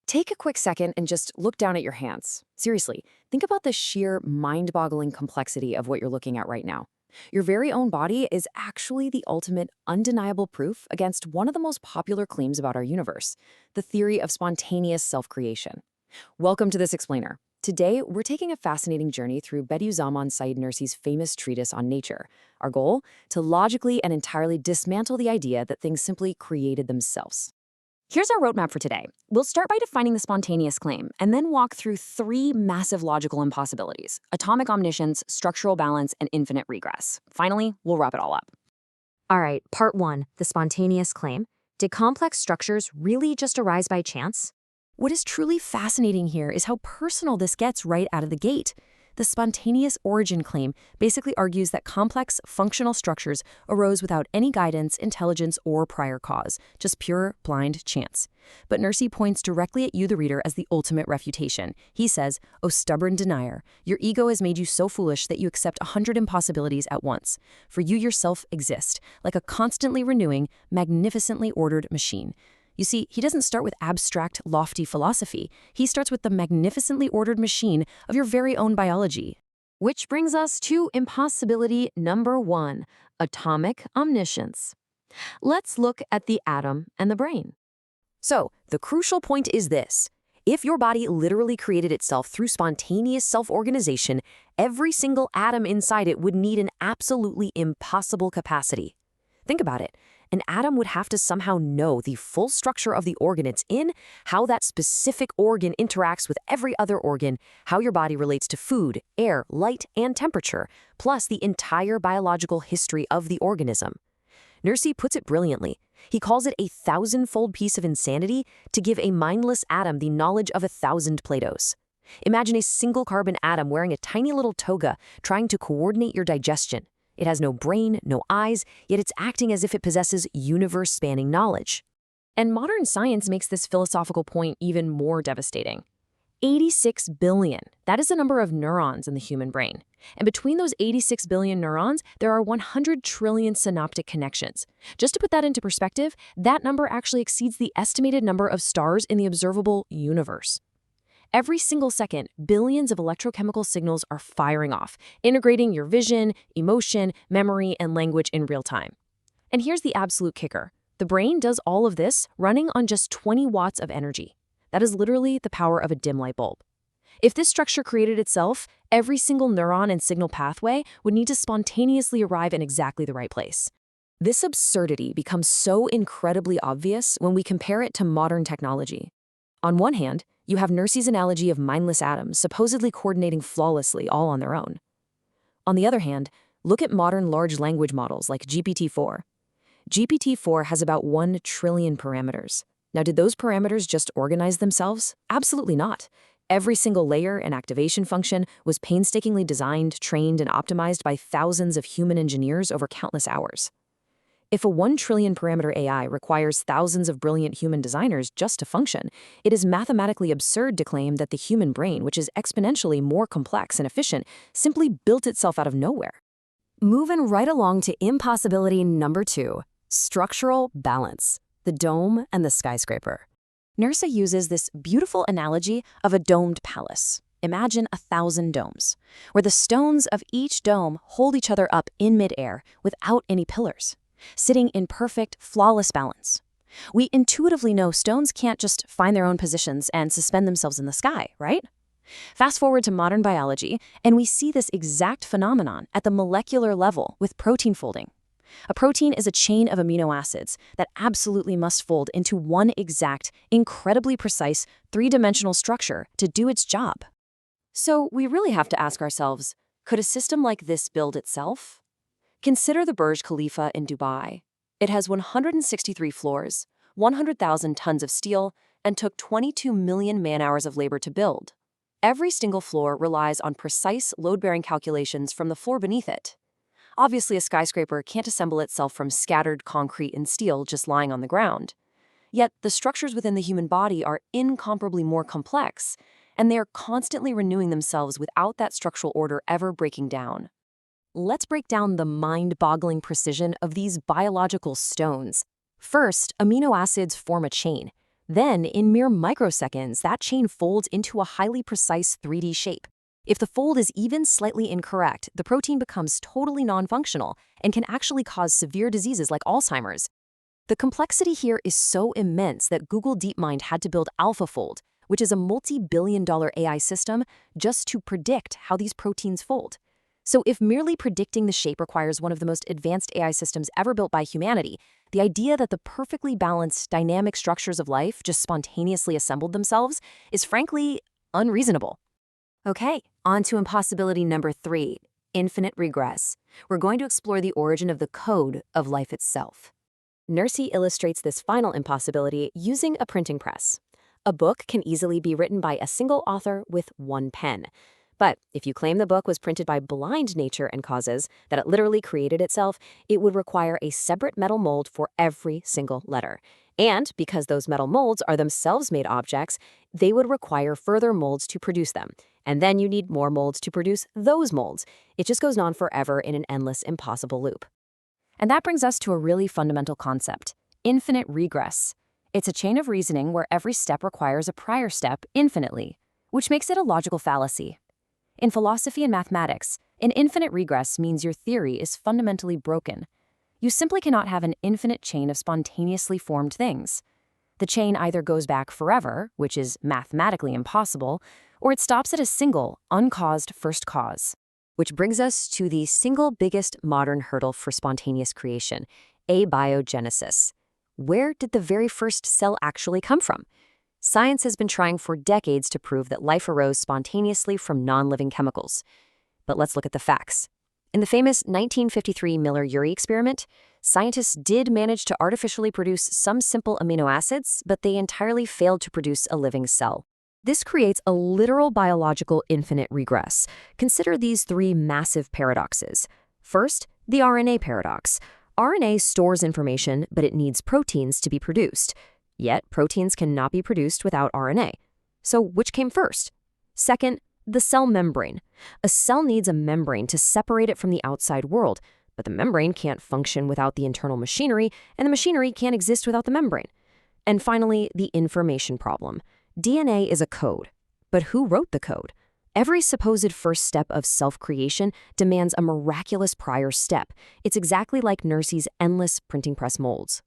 Take a quick second and just look down at your hands. Seriously, think about the sheer mind-boggling complexity of what you're looking at right now. Your very own body is actually the ultimate, undeniable proof against one of the most popular claims about our universe, the theory of spontaneous self-creation. Welcome to this explainer. Today, we're taking a fascinating journey through Bediüzzaman Said Nursi's famous treatise on nature. Our goal? To logically and entirely dismantle the idea that things simply created themselves. Here's our roadmap for today. We'll start by defining the spontaneous claim, and then walk through three massive logical impossibilities: atomic omniscience, structural balance, and infinite regress. Finally, we'll wrap it all up. All right, part one, the spontaneous claim. Did complex structures really just arise by chance? What is truly fascinating here is how personal this gets right out of the gate. The spontaneous origin claim basically argues that complex, functional structures arose without any guidance, intelligence, or prior cause, just pure, blind chance. But Nursi points directly at you, the reader, as the ultimate refutation. He says, "O stubborn denier, your ego has made you so foolish that you accept 100 impossibilities at once. For you yourself exist, like a constantly renewing, magnificently ordered machine." You see, he doesn't start with abstract, lofty philosophy. He starts with the magnificently ordered machine of your very own biology. Which brings us to impossibility number one, atomic omniscience. Let's look at the atom and the brain. So, the crucial point is this. If your body literally created itself through spontaneous self-organization, every single atom inside it would need an absolutely impossible capacity. Think about it. An atom would have to somehow know the full structure of the organ it's in, how that specific organ interacts with every other organ, how your body relates to food, air, light, and temperature, plus the entire biological history of the organism. Nursi puts it brilliantly. He calls it a thousand-fold piece of insanity to give a mindless atom the knowledge of 1,000 Platos. Imagine a single carbon atom wearing a tiny little toga trying to coordinate your digestion. It has no brain, no eyes, yet it's acting as if it possesses universe-spanning knowledge. And modern science makes this philosophical point even more devastating. 86 billion. That is the number of neurons in the human brain. And between those 86 billion neurons, there are 100 trillion synaptic connections. Just to put that into perspective, that number actually exceeds the estimated number of stars in the observable universe. Every single second, billions of electrochemical signals are firing off, integrating your vision, emotion, memory, and language in real time. And here's the absolute kicker. The brain does all of this running on just 20 watts of energy. That is literally the power of a dim light bulb. If this structure created itself, every single neuron and signal pathway would need to spontaneously arrive in exactly the right place. This absurdity becomes so incredibly obvious when we compare it to modern technology. On one hand, you have Nursi's analogy of mindless atoms supposedly coordinating flawlessly all on their own. On the other hand, look at modern large language models like GPT-4. GPT-4 has about 1 trillion parameters. Now, did those parameters just organize themselves? Absolutely not. Every single layer and activation function was painstakingly designed, trained, and optimized by thousands of human engineers over countless hours. If a 1 trillion parameter AI requires thousands of brilliant human designers just to function, it is mathematically absurd to claim that the human brain, which is exponentially more complex and efficient, simply built itself out of nowhere. Moving right along to impossibility number two, structural balance, the dome and the skyscraper. Nursi uses this beautiful analogy of a domed palace. Imagine 1,000 domes, where the stones of each dome hold each other up in midair without any pillars, sitting in perfect, flawless balance. We intuitively know stones can't just find their own positions and suspend themselves in the sky, right? Fast forward to modern biology, and we see this exact phenomenon at the molecular level with protein folding. A protein is a chain of amino acids that absolutely must fold into one exact, incredibly precise, three-dimensional structure to do its job. So we really have to ask ourselves, could a system like this build itself? Consider the Burj Khalifa in Dubai. It has 163 floors, 100,000 tons of steel, and took 22 million man-hours of labor to build. Every single floor relies on precise load-bearing calculations from the floor beneath it. Obviously, a skyscraper can't assemble itself from scattered concrete and steel just lying on the ground. Yet, the structures within the human body are incomparably more complex, and they are constantly renewing themselves without that structural order ever breaking down. Let's break down the mind-boggling precision of these biological stones. First, amino acids form a chain. Then, in mere microseconds, that chain folds into a highly precise 3D shape. If the fold is even slightly incorrect, the protein becomes totally non-functional and can actually cause severe diseases like Alzheimer's. The complexity here is so immense that Google DeepMind had to build AlphaFold, which is a multi-billion-dollar AI system, just to predict how these proteins fold. So if merely predicting the shape requires one of the most advanced AI systems ever built by humanity, the idea that the perfectly balanced, dynamic structures of life just spontaneously assembled themselves is frankly unreasonable. Okay, on to impossibility number 3, infinite regress. We're going to explore the origin of the code of life itself. Nursey illustrates this final impossibility using a printing press. A book can easily be written by a single author with one pen. But if you claim the book was printed by blind nature and causes, that it literally created itself, it would require a separate metal mold for every single letter. And because those metal molds are themselves made objects, they would require further molds to produce them. And then you need more molds to produce those molds. It just goes on forever in an endless, impossible loop. And that brings us to a really fundamental concept, infinite regress. It's a chain of reasoning where every step requires a prior step infinitely, which makes it a logical fallacy. In philosophy and mathematics, an infinite regress means your theory is fundamentally broken. You simply cannot have an infinite chain of spontaneously formed things. The chain either goes back forever, which is mathematically impossible, or it stops at a single, uncaused first cause. Which brings us to the single biggest modern hurdle for spontaneous creation, abiogenesis. Where did the very first cell actually come from? Science has been trying for decades to prove that life arose spontaneously from non-living chemicals. But let's look at the facts. In the famous 1953 Miller-Urey experiment, scientists did manage to artificially produce some simple amino acids, but they entirely failed to produce a living cell. This creates a literal biological infinite regress. Consider these 3 massive paradoxes. First, the RNA paradox. RNA stores information, but it needs proteins to be produced. Yet, proteins cannot be produced without RNA. So which came first? Second, the cell membrane. A cell needs a membrane to separate it from the outside world, but the membrane can't function without the internal machinery, and the machinery can't exist without the membrane. And finally, the information problem. DNA is a code, but who wrote the code? Every supposed first step of self-creation demands a miraculous prior step. It's exactly like Nursey's endless printing press molds.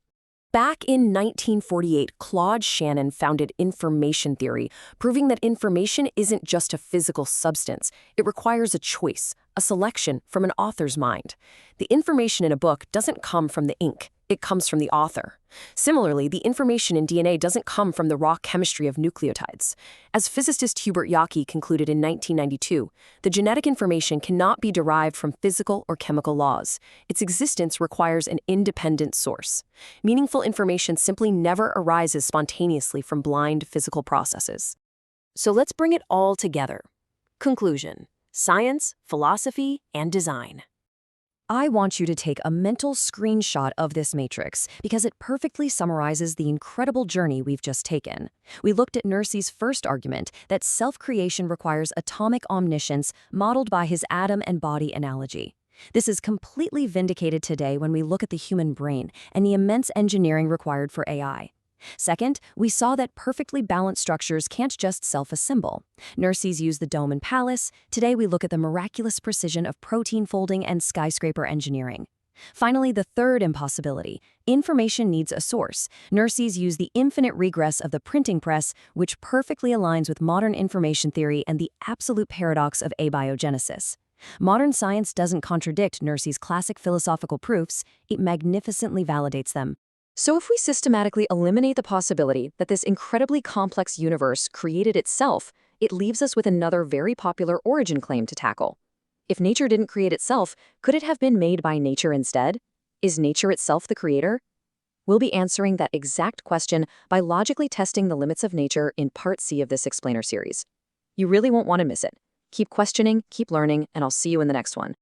Back in 1948, Claude Shannon founded information theory, proving that information isn't just a physical substance. It requires a choice, a selection from an author's mind. The information in a book doesn't come from the ink. It comes from the author. Similarly, the information in DNA doesn't come from the raw chemistry of nucleotides. As physicist Hubert Yockey concluded in 1992, the genetic information cannot be derived from physical or chemical laws. Its existence requires an independent source. Meaningful information simply never arises spontaneously from blind physical processes. So let's bring it all together. Conclusion: science, philosophy, and design. I want you to take a mental screenshot of this matrix because it perfectly summarizes the incredible journey we've just taken. We looked at Nursey's first argument that self-creation requires atomic omniscience modeled by his atom and body analogy. This is completely vindicated today when we look at the human brain and the immense engineering required for AI. Second, we saw that perfectly balanced structures can't just self-assemble. Nursey's used the dome and palace. Today we look at the miraculous precision of protein folding and skyscraper engineering. Finally, the third impossibility. Information needs a source. Nursey's used the infinite regress of the printing press, which perfectly aligns with modern information theory and the absolute paradox of abiogenesis. Modern science doesn't contradict Nursey's classic philosophical proofs, it magnificently validates them. So if we systematically eliminate the possibility that this incredibly complex universe created itself, it leaves us with another very popular origin claim to tackle. If nature didn't create itself, could it have been made by nature instead? Is nature itself the creator? We'll be answering that exact question by logically testing the limits of nature in Part C of this Explainer series. You really won't want to miss it. Keep questioning, keep learning, and I'll see you in the next one.